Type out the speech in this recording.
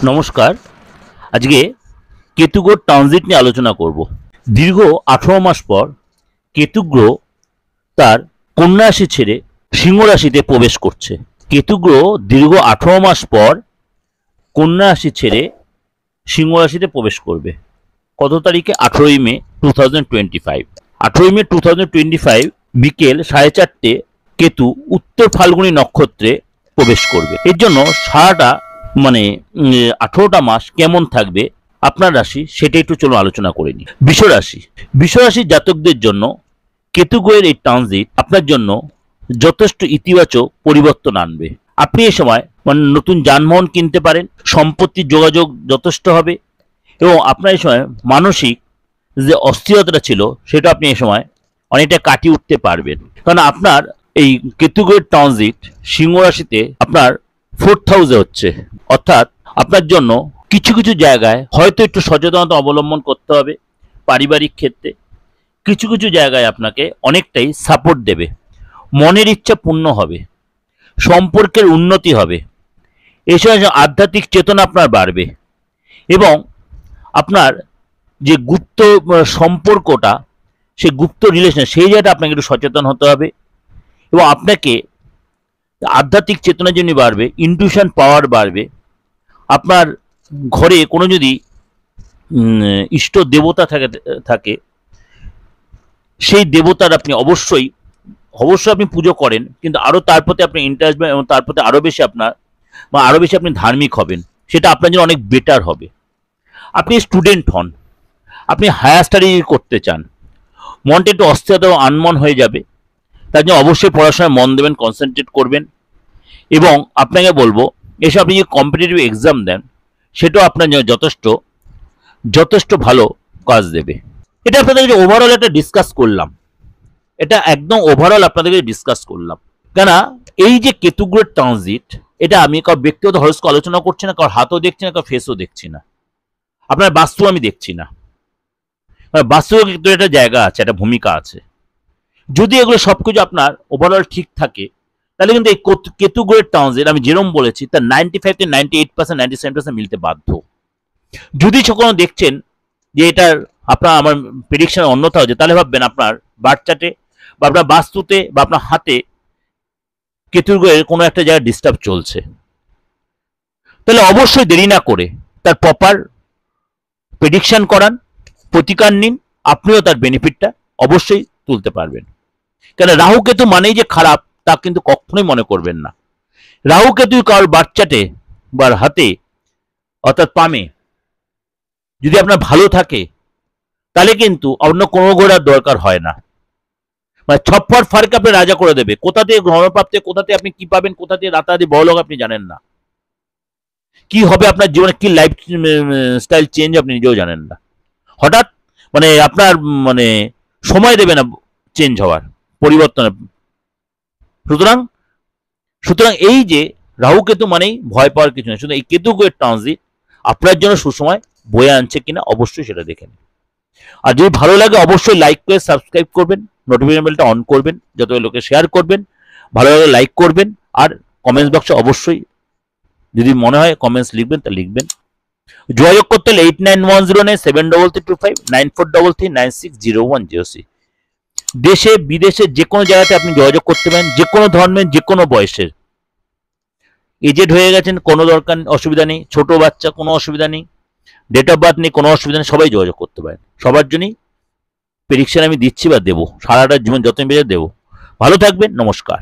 নমস্কার। আজকে কেতু গ্রহ ট্রানজিট নিয়ে আলোচনা করব। দীর্ঘ 18 মাস পর কেতু গ্রহ তার কন্যা রাশি ছেড়ে সিংহ রাশিতে প্রবেশ করছে। কেতু গ্রহ দীর্ঘ 18 মাস পর কন্যা রাশি ছেড়ে সিংহ রাশিতে প্রবেশ করবে। কত তারিখে? 18ই মে 2025। 18ই মে 2025 বিকেল 4:30 কেতু উত্তর ফাল্গুনী নক্ষত্রে প্রবেশ করবে। এর জন্য সারাটা 18টা মাস কেমন থাকবে আপনার রাশি, সেটা একটু চলো আলোচনা করে নিই। বিশ্বরাশির জাতকদের জন্য কেতু গ্রহের এই ট্রানজিট আপনার জন্য যথেষ্ট ইতিবাচক পরিবর্তন আনবে। আপনি এ সময় নতুন যানবাহন কিনতে পারেন, সম্পত্তির যোগাযোগ যথেষ্ট হবে এবং আপনার এই সময় মানসিক যে অস্থিরতা ছিল সেটা আপনি এই সময় অনেকটা কাটিয়ে উঠতে পারবেন। কারণ আপনার এই কেতু গ্রহের ট্রানজিট সিংহ রাশিতে আপনার 4th হাউসে হচ্ছে, অর্থাৎ আপনার জন্য কিছু কিছু জায়গায় হয়তো একটু সচেতনতা অবলম্বন করতে হবে। পারিবারিক ক্ষেত্রে কিছু কিছু জায়গায় আপনাকে অনেকটাই সাপোর্ট দেবে, মনের ইচ্ছা পূর্ণ হবে, সম্পর্কের উন্নতি হবে, এসব আধ্যাত্মিক চেতনা আপনার বাড়বে এবং আপনার যে গুপ্ত সম্পর্কটা, সেই গুপ্ত রিলেশন, সেই জায়গাটা আপনাকে একটু সচেতন হতে হবে এবং আপনাকে আধ্যাত্মিক চেতনার জন্য বাড়বে, ইনটিউশন পাওয়ার বাড়বে। আপনার ঘরে কোনো যদি ইষ্ট দেবতা থাকে সেই দেবতার আপনি অবশ্যই আপনি পুজো করেন, কিন্তু আরও তার প্রতি আপনি ইন্টারেস্ট এবং তার প্রতি আরও বেশি আপনি ধার্মিক হবেন, সেটা আপনার জন্য অনেক বেটার হবে। আপনি স্টুডেন্ট হন, আপনি হায়ার স্টাডি করতে চান, মনটা একটু অস্থিরতা এবং আনমন হয়ে যাবে, তার জন্য অবশ্যই পড়াশোনায় মন দেবেন, কনসেন্ট্রেট করবেন এবং আপনাকে বলবো এসব আপনি যে কম্পিটিটিভ এক্সাম দেন সেটাও আপনার জন্য যথেষ্ট ভালো কাজ দেবে। এটা আপনাদেরকে ওভারঅল একটা ডিসকাস করলাম, এটা একদম ওভারঅল আপনাদেরকে ডিসকাস করলাম। কেন এই যে কেতু গ্রহের ট্রানজিট, এটা আমি কারো ব্যক্তিগত হরস্কোপ আলোচনা করছি না, কারোর হাতও দেখছি না, কারোর ফেসও দেখছি না, আপনার বাস্তু আমি দেখছি না। বাস্তবে কিন্তু একটা জায়গা আছে, একটা ভূমিকা আছে। যদি এগুলো সবকিছু আপনার ওভারঅল ঠিক থাকে তাহলে কিন্তু এই কেতু গ্রহের ট্রানজিট আমি যেরকম বলেছি তার 95 থেকে 98%, 97% মিলতে বাধ্য। যদি কখনো দেখছেন যে এটার আমার প্রেডিকশন অন্যথা হচ্ছে, তাহলে ভাববেন আপনার বার্থ চার্টে বা আপনার বাস্তুতে বা আপনার হাতে কেতু গ্রহের কোনো একটা জায়গায় ডিস্টার্ব চলছে। তাহলে অবশ্যই দেরি না করে তার প্রপার প্রেডিকশন করান, প্রতিকার নিন, আপনিও তার বেনিফিটটা অবশ্যই তুলতে পারবেন। কেন রাহু কেতু মানেই যে খারাপ তা কিন্তু কখনোই মনে করবেন না। রাহু কেতু কারোর বার্থ চার্টে বা হাতে অর্থাৎ পামে যদি আপনার ভালো থাকে তাহলে কিন্তু অন্য কোনো ঘোরার দরকার হয় না। ছপ্পর ফার্ক আপনি রাজা করে দেবে। কোথা থেকে গ্রহণপ্রাপ্তি, কোথা থেকে আপনি কি পাবেন, কোথা থেকে রাতারাতি বড়লোক আপনি জানেন না, কি হবে আপনার জীবনে, কি লাইফ স্টাইল চেঞ্জ আপনি নিজেও জানেন না। হঠাৎ আপনার সময় দেবে না চেঞ্জ হওয়ার, পরিবর্তনের। সুতরাং এই যে রাহু কেতু মানেই ভয় পাওয়ার কিছু নেই। শুধু এই কেতু গ্রহের ট্রানজিট আপনার জন্য সুসময় বয়ে আনছে কিনা অবশ্যই সেটা দেখে নিন। আর যদি ভালো লাগে অবশ্যই লাইক করে সাবস্ক্রাইব করবেন, নোটিফিকেশন বেলটা অন করবেন, যত লোকে শেয়ার করবেন, ভালো লাগলে লাইক করবেন আর কমেন্টস বক্সে অবশ্যই যদি মনে হয় কমেন্টস লিখবেন তা লিখবেন। যোগাযোগ করতে হলে 8910973325 9433960106। দেশে বিদেশে যে কোনো জায়গাতে আপনি যোগাযোগ করতে পারেন, যে কোনো ধর্মের, যে কোনো বয়সের। এজেড হয়ে গেছেন কোনো দরকার, অসুবিধা নেই, ছোট বাচ্চা কোনো অসুবিধা নেই, ডেট অফ বার্থ নেই কোনো অসুবিধা নেই, সবাই যোগাযোগ করতে পারেন। সবার জন্যই প্রেডিকশন আমি দিচ্ছি বা দেবো, সারাটা জীবন যতদিন বেঁচে দেবো। ভালো থাকবেন, নমস্কার।